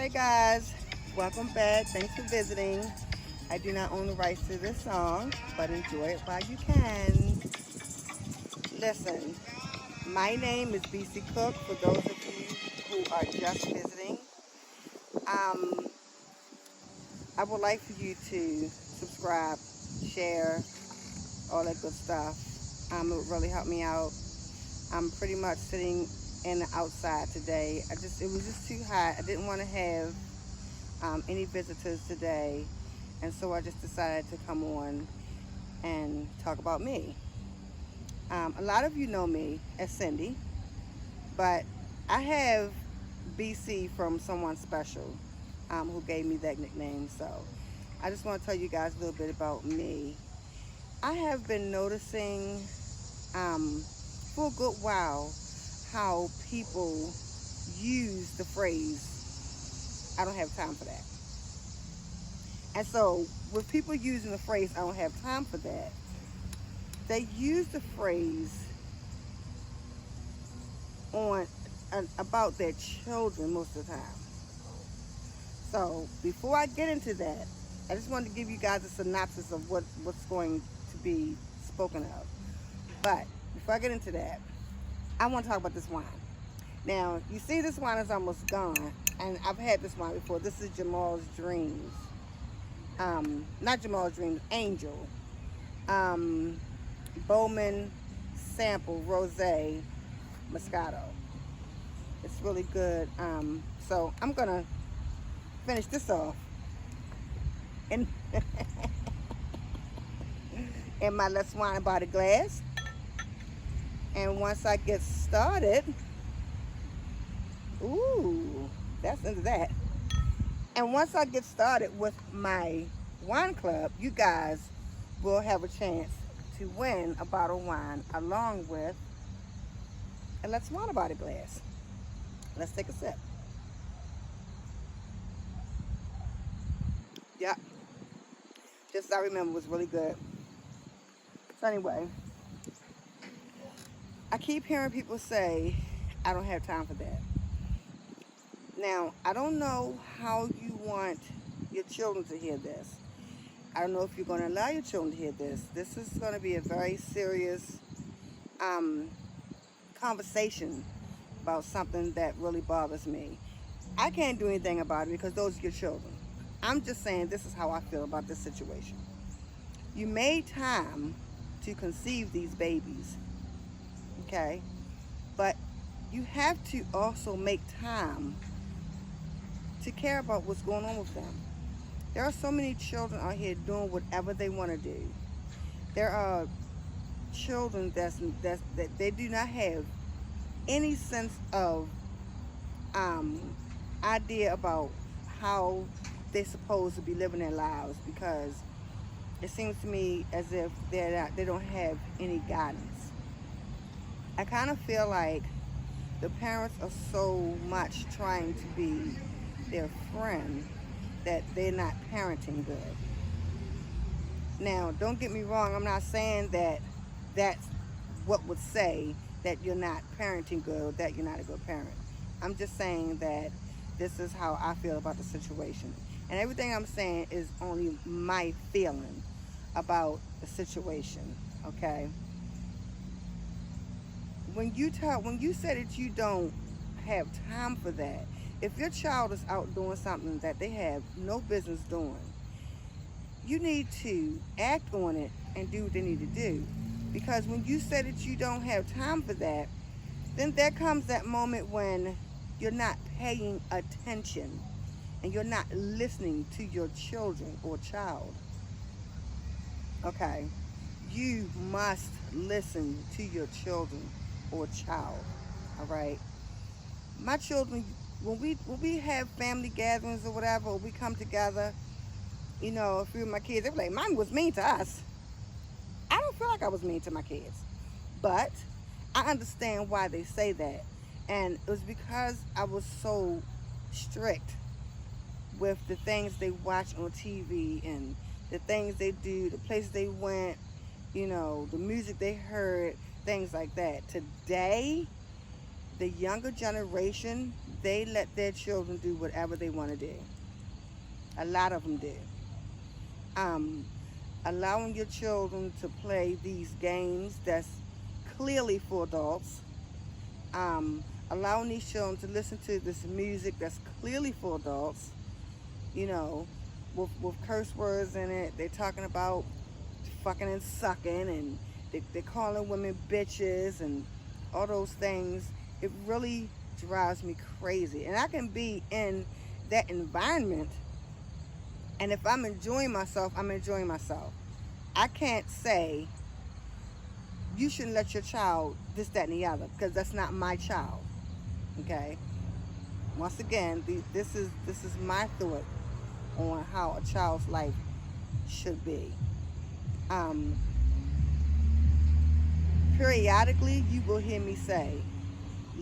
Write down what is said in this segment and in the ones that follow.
Hey guys, welcome back. Thanks for visiting. I do not own the rights to this song, but enjoy it while you can. Listen, my name is BC Cook for those of you who are just visiting. Um, I would like for you to subscribe, share, all that good stuff. It would really help me out. I'm pretty much sitting in the outside today. It was just too hot. I didn't want to have any visitors today, and so I just decided to come on and talk about me. A lot of you know me as Cindy, but I have BC from someone special who gave me that nickname. So I just want to tell you guys a little bit about me. I have been noticing for a good while how people use the phrase, I don't have time for that. And so with people using the phrase, I don't have time for that, they use the phrase on about their children most of the time. So before I get into that, I just wanted to give you guys a synopsis of what's going to be spoken of. But before I get into that, I want to talk about this wine. Now, you see this wine is almost gone, and I've had this wine before. This is Jamal's Dreams. Not Jamal's Dreams, Angel. Bowman Sample Rosé Moscato. It's really good. So I'm gonna finish this off in in my Let's Wine About It glass. And once I get started, ooh, that's into that. And once I get started with my wine club, you guys will have a chance to win a bottle of wine along with a Let's Wine About It glass. Let's take a sip. Yeah, just as I remember, was really good. So anyway, I keep hearing people say, I don't have time for that. Now, I don't know how you want your children to hear this. I don't know if you're going to allow your children to hear this. This is going to be a very serious conversation about something that really bothers me. I can't do anything about it because those are your children. I'm just saying this is how I feel about this situation. You made time to conceive these babies, okay? But you have to also make time to care about what's going on with them. There are so many children out here doing whatever they want to do. There are children that they do not have any sense of idea about how they're supposed to be living their lives, because it seems to me as if they don't have any guidance. I kind of feel like the parents are so much trying to be their friend that they're not parenting good. Now, don't get me wrong, I'm not saying that that's what would say that you're not parenting good or that you're not a good parent. I'm just saying that this is how I feel about the situation. And everything I'm saying is only my feeling about the situation, okay? When you say that you don't have time for that, if your child is out doing something that they have no business doing, you need to act on it and do what they need to do. Because when you say that you don't have time for that, then there comes that moment when you're not paying attention and you're not listening to your children or child. Okay? You must listen to your children or child. All right? My children, when we have family gatherings or whatever, or we come together, you know, a few of my kids, they're like, Mom was mean to us. I don't feel like I was mean to my kids. But I understand why they say that. And it was because I was so strict with the things they watch on TV and the things they do, the places they went, you know, the music they heard, things like that. Today, The younger generation, they let their children do whatever they want to do. A lot of them do. Allowing your children to play these games that's clearly for adults. Allowing these children to listen to this music that's clearly for adults, you know, with curse words in it. They're talking about fucking and sucking, and they're calling women bitches and all those things. It really drives me crazy. And I can be in that environment, and if I'm enjoying myself, I'm enjoying myself. I can't say you shouldn't let your child this, that, and the other, because that's not my child. Okay? Once again, this is my thought on how a child's life should be. Periodically, you will hear me say,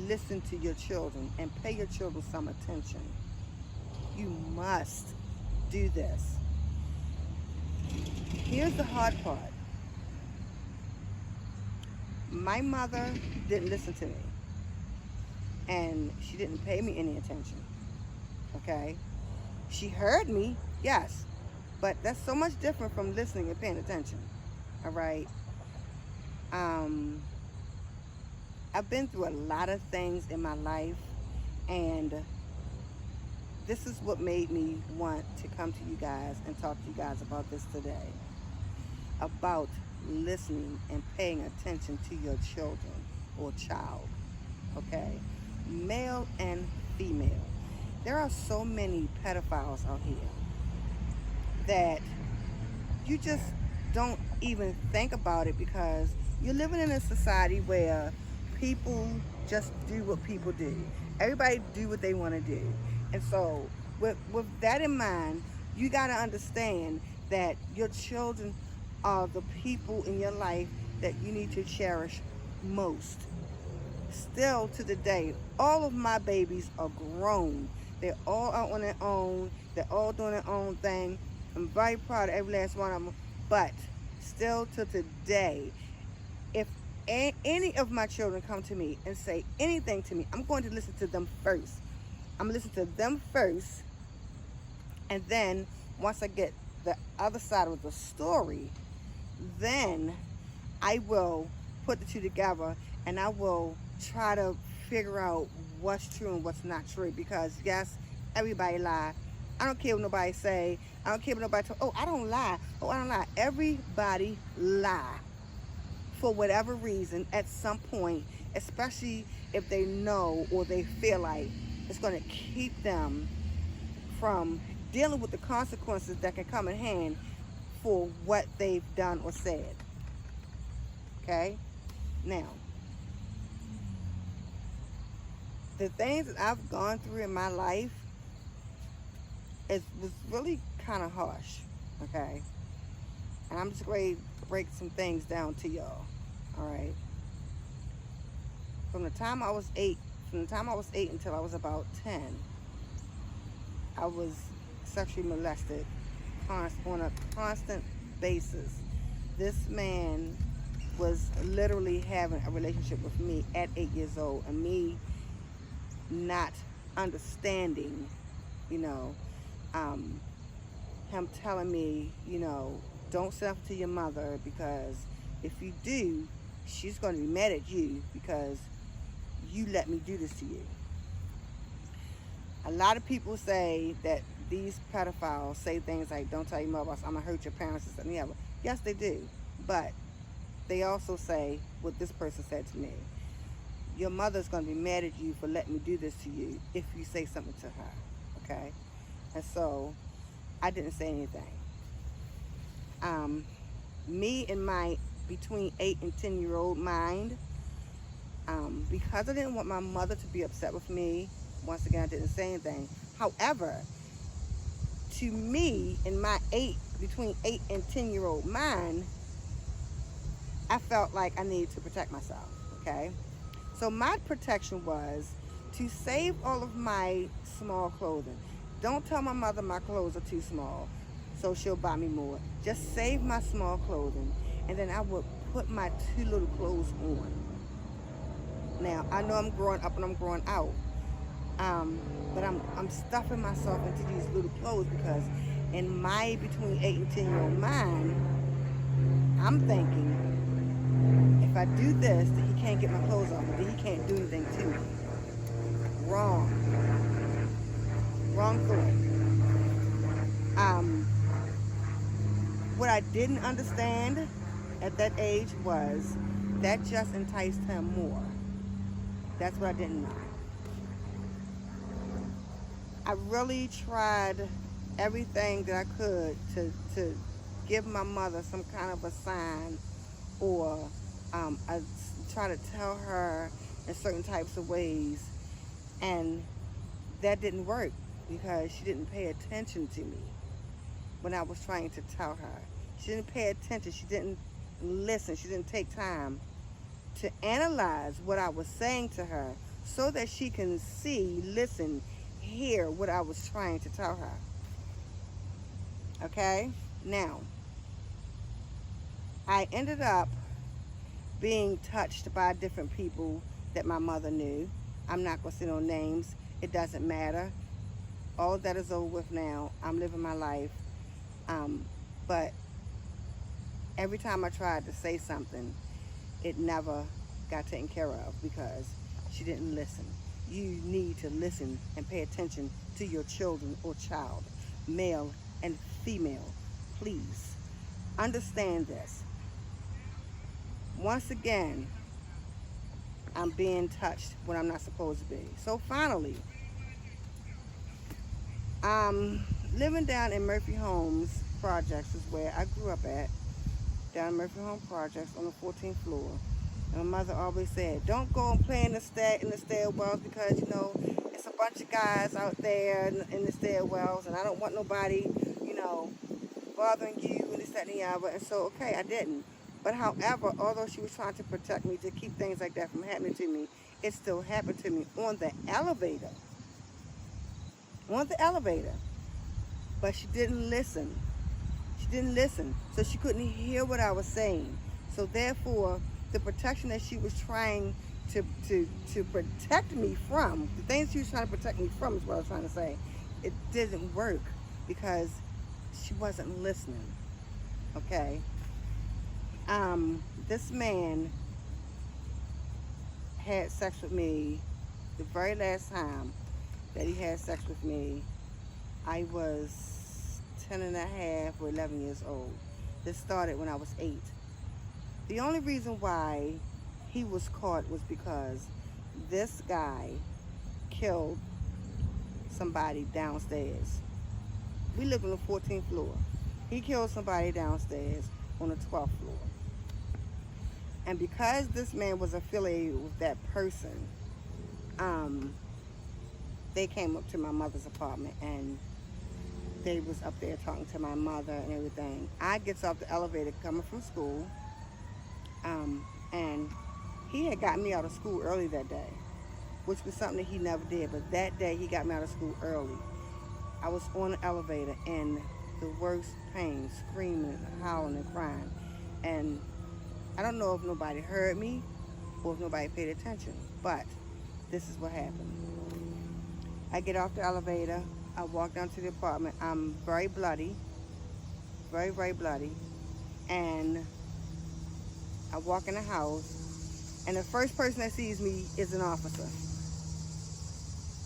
listen to your children and pay your children some attention. You must do this. Here's the hard part. My mother didn't listen to me, and she didn't pay me any attention. Okay? She heard me, yes, but that's so much different from listening and paying attention. All right? I've been through a lot of things in my life, and this is what made me want to come to you guys and talk to you guys about this today. About listening and paying attention to your children or child. Okay? Male and female. There are so many pedophiles out here that you just don't even think about it, because you're living in a society where people just do what people do. Everybody do what they want to do. And so with that in mind, you got to understand that your children are the people in your life that you need to cherish most. Still to the day, all of my babies are grown. They're all out on their own. They're all doing their own thing. I'm very proud of every last one of them. But still to today, if any of my children come to me and say anything to me, I'm going to listen to them first. I'm going to listen to them first. And then once I get the other side of the story, then I will put the two together, and I will try to figure out what's true and what's not true. Because yes, everybody lie. I don't care what nobody say. I don't care what nobody oh, I don't lie. Oh, I don't lie. Everybody lie for whatever reason at some point, especially if they know or they feel like it's going to keep them from dealing with the consequences that can come in hand for what they've done or said. Okay? Now, the things that I've gone through in my life was really kind of harsh. Okay? And I'm just going to break some things down to y'all. All right? From the time I was 8 until I was about 10, I was sexually molested on a constant basis. This man was literally having a relationship with me at 8 years old, and me not understanding, him telling me, don't say nothing to your mother, because if you do, she's going to be mad at you because you let me do this to you. A lot of people say that these pedophiles say things like, don't tell your mother, I'm going to hurt your parents and something else. Yes, they do. But they also say what this person said to me. Your mother's going to be mad at you for letting me do this to you if you say something to her. Okay? And so I didn't say anything. Me and my between 8 and 10-year-old mind, because I didn't want my mother to be upset with me, once again, I didn't say anything. However, to me, in my between 8 and 10-year-old mind, I felt like I needed to protect myself, okay? So my protection was to save all of my small clothing. Don't tell my mother my clothes are too small, so she'll buy me more. Just save my small clothing, and then I would put my 2 little clothes on. Now, I know I'm growing up and I'm growing out, but I'm stuffing myself into these little clothes because in my between 8 and 10-year-old mind, I'm thinking if I do this, then he can't get my clothes off, then he can't do anything to me. Wrong. Wrong thought. What I didn't understand at that age was that just enticed him more. That's what I didn't know. I really tried everything that I could to give my mother some kind of a sign, or I try to tell her in certain types of ways, and that didn't work because she didn't pay attention to me when I was trying to tell her. She didn't pay attention. She didn't listen. She didn't take time to analyze what I was saying to her so that she can see, listen, hear what I was trying to tell her. Okay? Now, I ended up being touched by different people that my mother knew. I'm not going to say no names. It doesn't matter. All of that is over with now. I'm living my life. But every time I tried to say something, it never got taken care of because she didn't listen. You need to listen and pay attention to your children or child, male and female. Please understand this. Once again, I'm being touched when I'm not supposed to be. So finally, living down in Murphy Homes Projects is where I grew up at, down in Murphy Home Projects on the 14th floor. And my mother always said, don't go and play in the stairwells because, you know, it's a bunch of guys out there in the stairwells, and I don't want nobody, you know, bothering you and this, that, and the other. And so, okay, I didn't. But however, although she was trying to protect me, to keep things like that from happening to me, it still happened to me on the elevator. On the elevator. But she didn't listen. She didn't listen. So she couldn't hear what I was saying. So therefore, the protection that she was trying to protect me from, the things she was trying to protect me from is what I was trying to say, it didn't work because she wasn't listening. Okay? This man had sex with me the very last time that he had sex with me. I was 10 and a half or 11 years old. This started when I was 8. The only reason why he was caught was because this guy killed somebody downstairs. We lived on the 14th floor. He killed somebody downstairs on the 12th floor. And because this man was affiliated with that person, they came up to my mother's apartment and they was up there talking to my mother and everything. I gets off the elevator coming from school, and he had got me out of school early that day, which was something that he never did. But that day he got me out of school early. I was on the elevator in the worst pain, screaming, howling, and crying. And I don't know if nobody heard me or if nobody paid attention, but this is what happened. I get off the elevator. I walk down to the apartment. I'm very bloody, very, very bloody. And I walk in the house, and the first person that sees me is an officer.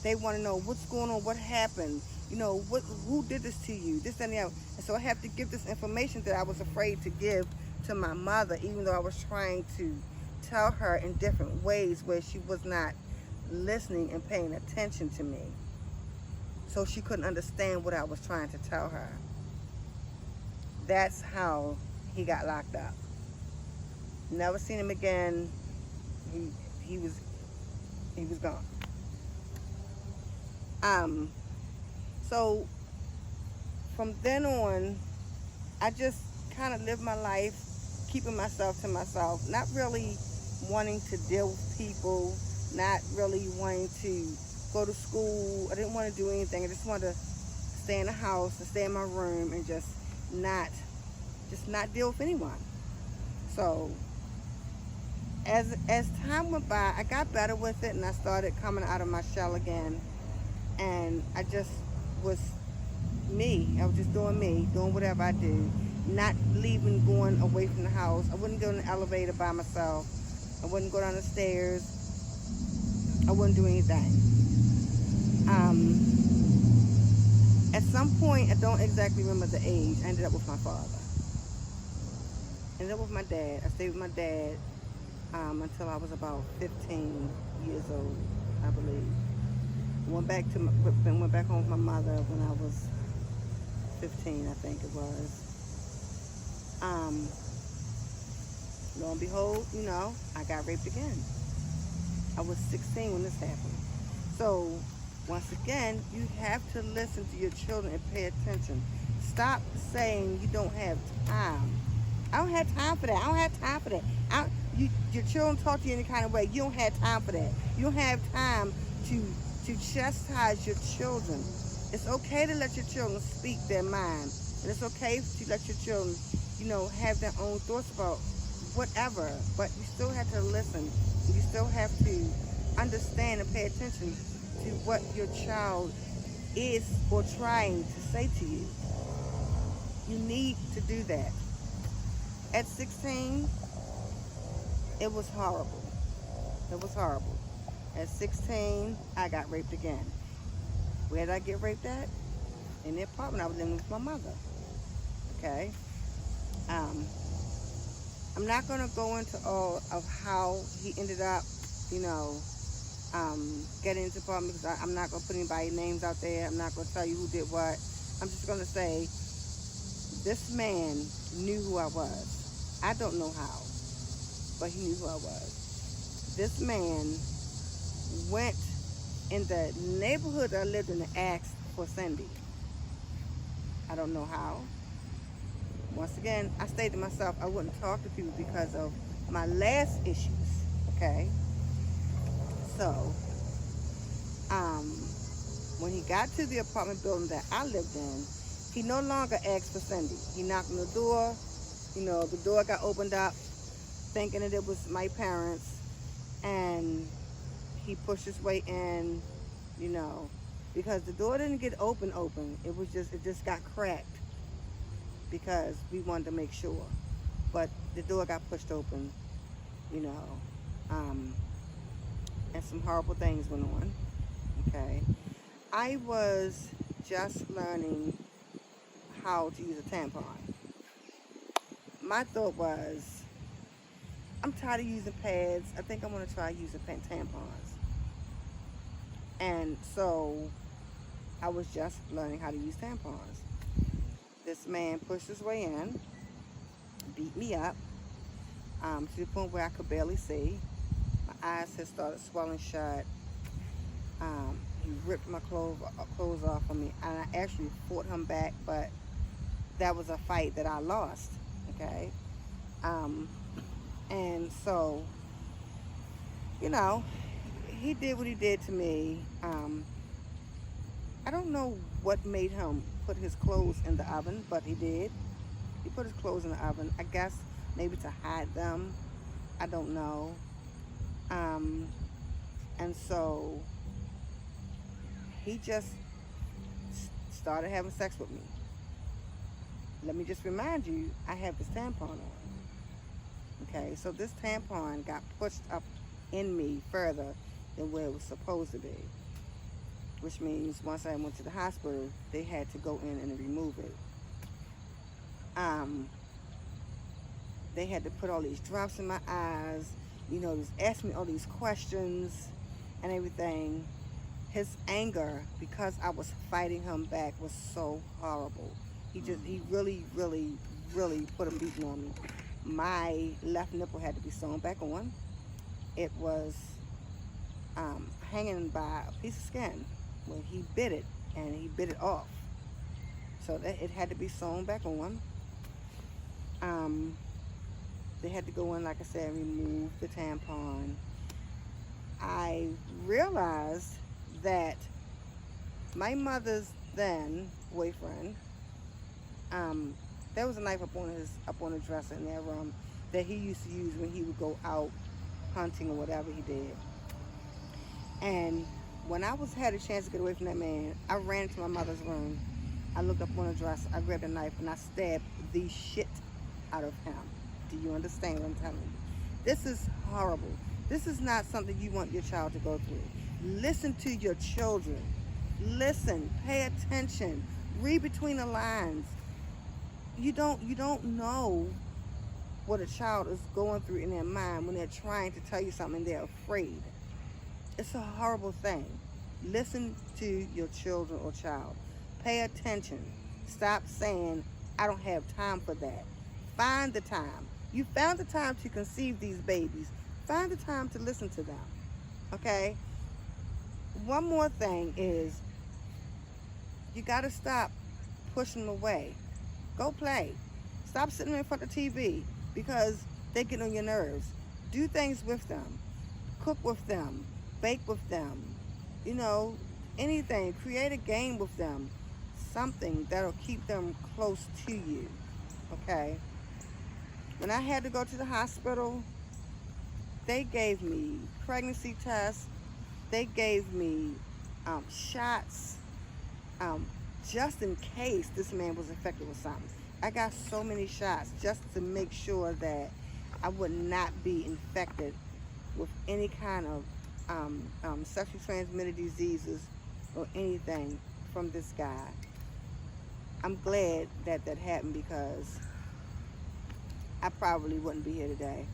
They want to know what's going on, what happened, you know, who did this to you, this and the other. And so I have to give this information that I was afraid to give to my mother, even though I was trying to tell her in different ways where she was not listening and paying attention to me. So she couldn't understand what I was trying to tell her. That's how he got locked up. Never seen him again. He was gone. So from then on, I just kind of lived my life, keeping myself to myself, not really wanting to deal with people, not really wanting to go to school. I didn't want to do anything. I just wanted to stay in the house and stay in my room and just not deal with anyone. So As time went by, I got better with it, and I started coming out of my shell again. And I just was me. I was just doing me, doing whatever I do, not leaving, going away from the house. I wouldn't go in the elevator by myself. I wouldn't go down the stairs. I wouldn't do anything. At some point, I don't exactly remember the age, I ended up with my father. Ended up with my dad. I stayed with my dad until I was about 15 years old, I believe. Went back home with my mother when I was 15, I think it was. Lo and behold, I got raped again. I was 16 when this happened. So, once again, you have to listen to your children and pay attention. Stop saying you don't have time. I don't have time for that. I don't have time for that. Your children talk to you any kind of way. You don't have time for that. You don't have time to chastise your children. It's okay to let your children speak their mind. And it's okay to let your children, have their own thoughts about whatever. But you still have to listen. You still have to understand and pay attention to what your child is or trying to say to you. You need to do that. At 16, it was horrible. It was horrible. At 16, I got raped again. Where did I get raped at? In the apartment I was in with my mother. Okay? I'm not going to go into all of how he ended up, getting into the apartment, because I'm not going to put anybody's names out there. I'm not going to tell you who did what. I'm just going to say, this man knew who I was. I don't know how, but he knew who I was. This man went in the neighborhood I lived in and asked for Cindy. I don't know how. Once again, I stated to myself I wouldn't talk to people because of my last issues, okay? So, when he got to the apartment building that I lived in, he no longer asked for Cindy. He knocked on the door. The door got opened up, thinking that it was my parents, and he pushed his way in, because the door didn't get open. It just got cracked because we wanted to make sure. But the door got pushed open, and some horrible things went on, okay? I was just learning how to use a tampon. My thought was, I'm tired of using pads. I think I'm going to try using tampons. And so I was just learning how to use tampons. This man pushed his way in, beat me up, to the point where I could barely see. My eyes had started swelling shut. He ripped my clothes off of me, and I actually fought him back, but that was a fight that I lost, okay? And so, he did what he did to me. I don't know what made him put his clothes in the oven, but he did. He put his clothes in the oven, I guess maybe to hide them. I don't know. And so he just started having sex with me. Let me just remind you, I have this tampon on. Okay, so this tampon got pushed up in me further than where it was supposed to be. Which means once I went to the hospital, they had to go in and remove it. They had to put all these drops in my eyes, just ask me all these questions and everything. His anger, because I was fighting him back, was so horrible. He really, really, really put a beating on me. My left nipple had to be sewn back on. It was hanging by a piece of skin when he bit it, and he bit it off. So that it had to be sewn back on. They had to go in, like I said, and remove the tampon. I realized that my mother's then boyfriend, there was a knife up on the dresser in their room that he used to use when he would go out hunting or whatever he did. And when I had a chance to get away from that man, I ran into my mother's room. I looked up on a dresser, I grabbed a knife, and I stabbed the shit out of him. Do you understand what I'm telling you? This is horrible. This is not something you want your child to go through. Listen to your children. Listen, pay attention, read between the lines. You don't know what a child is going through in their mind when they're trying to tell you something and they're afraid. It's a horrible thing. Listen to your children or child. Pay attention. Stop saying, I don't have time for that. Find the time. You found the time to conceive these babies. Find the time to listen to them. Okay? One more thing is, you got to stop pushing them away. Go play. Stop sitting in front of the TV because they get on your nerves. Do things with them. Cook with them. Bake with them. You know, anything. Create a game with them. Something that'll keep them close to you. Okay? When I had to go to the hospital, they gave me pregnancy tests. They gave me shots just in case this man was infected with something. I got so many shots just to make sure that I would not be infected with any kind of sexually transmitted diseases or anything from this guy. I'm glad that that happened because I probably wouldn't be here today.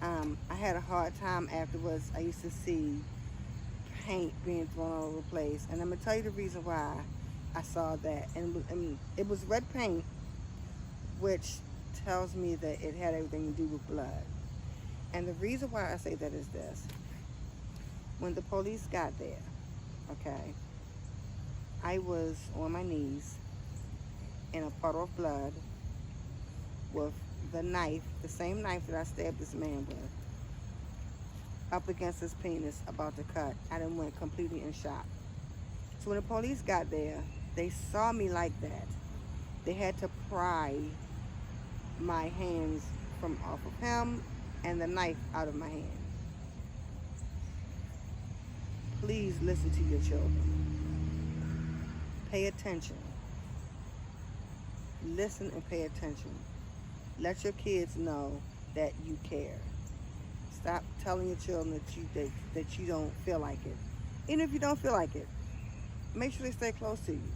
I had a hard time afterwards. I used to see paint being thrown all over the place, and I'm gonna tell you the reason why I saw that. And it was red paint, which tells me that it had everything to do with blood. And the reason why I say that is this: when the police got there, okay, I was on my knees in a puddle of blood with the knife, the same knife that I stabbed this man with, up against his penis, about to cut. I done went completely in shock. So when the police got there, they saw me like that. They had to pry my hands from off of him and the knife out of my hand. Please listen to your children. Pay attention. Listen and pay attention. Let your kids know that you care. Stop telling your children that you don't feel like it. Even if you don't feel like it, make sure they stay close to you.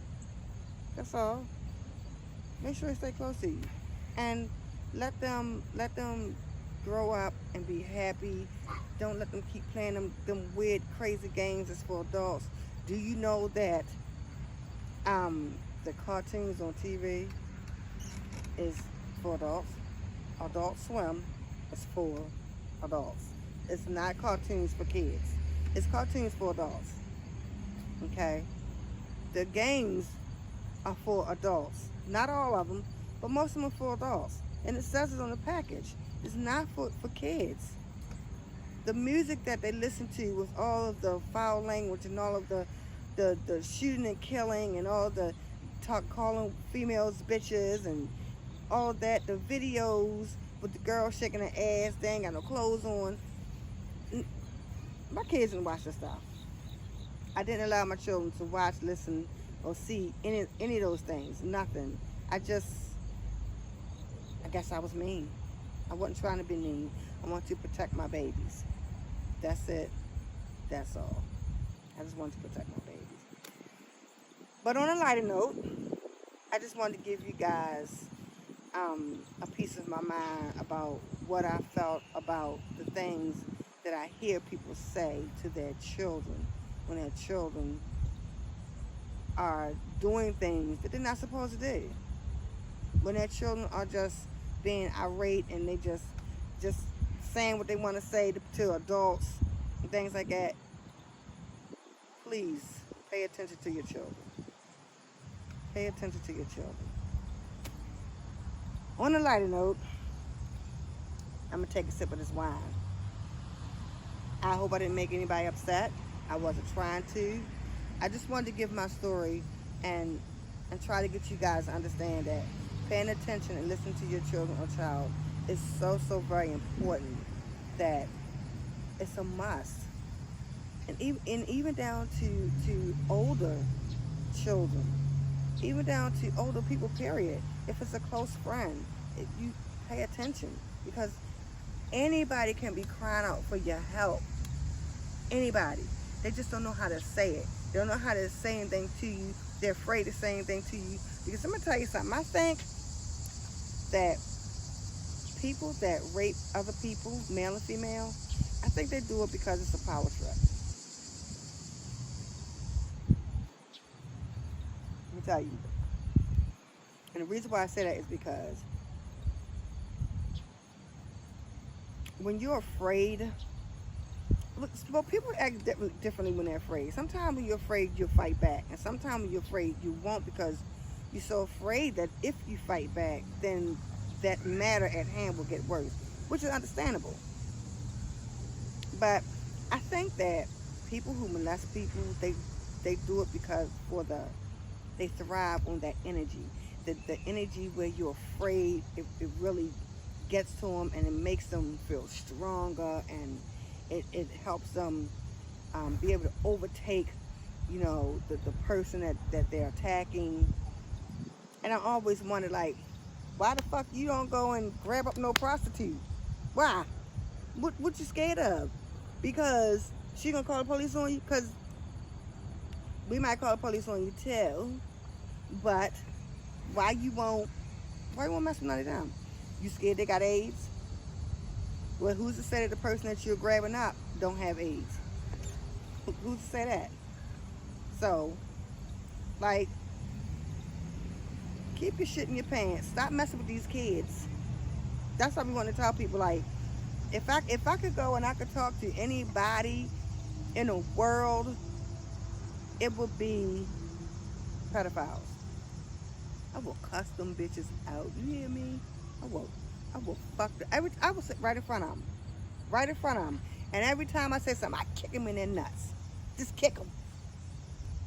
That's all. Make sure they stay close to you. And let them grow up and be happy. Don't let them keep playing them weird, crazy games that's for adults. Do you know that the cartoons on TV is for adults? Adult Swim is for adults. It's not cartoons for kids. It's cartoons for adults. Okay? The games are for adults. Not all of them, but most of them are for adults. And it says it on the package. It's not for kids. The music that they listen to with all of the foul language and all of the shooting and killing and all the calling females bitches and all of that, the videos with the girl shaking her ass, they ain't got no clothes on. My kids didn't watch this stuff. I didn't allow my children to watch, listen, or see any of those things. Nothing. I guess I was mean. I wasn't trying to be mean. I want to protect my babies. That's it. That's all. I just want to protect my babies. But on a lighter note, I just wanted to give you guys a piece of my mind about what I felt about the things that I hear people say to their children when their children are doing things that they're not supposed to do. When their children are just being irate and they just saying what they want to say to adults and things like that. Please pay attention to your children. Pay attention to your children. On a lighter note, I'm going to take a sip of this wine. I hope I didn't make anybody upset. I wasn't trying to. I just wanted to give my story and try to get you guys to understand that paying attention and listening to your children or child is so very important. that it's a must. And even down to older children, even down to older people, period. If it's a close friend, if you pay attention, because anybody can be crying out for your help. Anybody. They just don't know how to say it. They don't know how to say anything to you. They're afraid to say anything to you. Because I'm going to tell you something. I think that people that rape other people, male and female, I think they do it because it's a power trip. Let me tell you. And the reason why I say that is because when you're afraid, well, people act differently when they're afraid. Sometimes when you're afraid, you'll fight back. And sometimes when you're afraid, you won't, because you're so afraid that if you fight back, then that matter at hand will get worse, which is understandable. But I think that people who molest people, they do it because they thrive on that energy. The energy where you're afraid, it really gets to them, and it makes them feel stronger, and it helps them be able to overtake, the person that they're attacking. And I always wonder, like, why the fuck you don't go and grab up no prostitute? Why? What you scared of? Because she gonna call the police on you? Because we might call the police on you too. But why you won't mess with none of them? You scared they got AIDS? Well, who's to say that the person that you're grabbing up don't have AIDS? Who's to say that? So, like, keep your shit in your pants. Stop messing with these kids. That's what we want to tell people. Like, if I could go and I could talk to anybody in the world, it would be pedophiles. I will cuss them bitches out. You hear me? I will fuck them. I will sit right in front of them. Right in front of them. And every time I say something, I kick them in their nuts. Just kick them.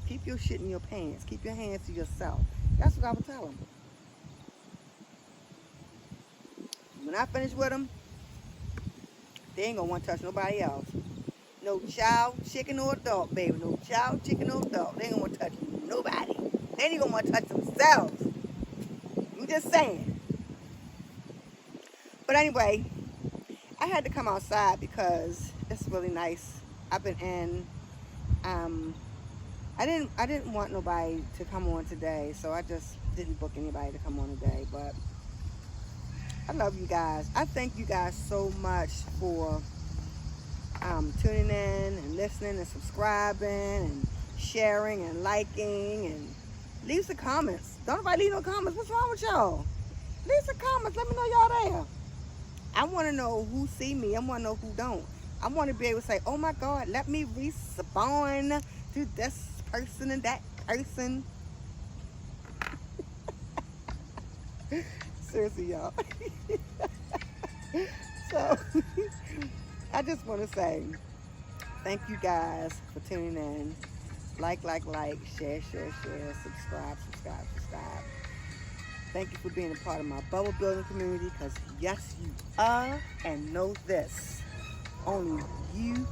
Keep your shit in your pants. Keep your hands to yourself. That's what I would tell them. When I finish with them, they ain't gonna want to touch nobody else. No child, chicken, or adult, baby. No child, chicken, or adult. They ain't gonna want to touch nobody. They ain't gonna want to touch themselves. I'm just saying. But anyway, I had to come outside because it's really nice. I've been in. I didn't want nobody to come on today, so I just didn't book anybody to come on today. But I love you guys. I thank you guys so much for tuning in and listening and subscribing and sharing and liking, and leave some comments. Don't nobody leave no comments. What's wrong with y'all? Leave some comments. Let me know y'all there. I want to know who see me. I want to know who don't. I want to be able to say, oh my God, let me respawn to this person and that person. Seriously, y'all. So, I just want to say thank you guys for tuning in. Like, share, subscribe. Thank you for being a part of my bubble building community, because yes, you are, and know this. Only you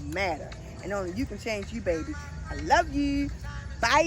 matter. And only you can change you, baby. I love you. Bye.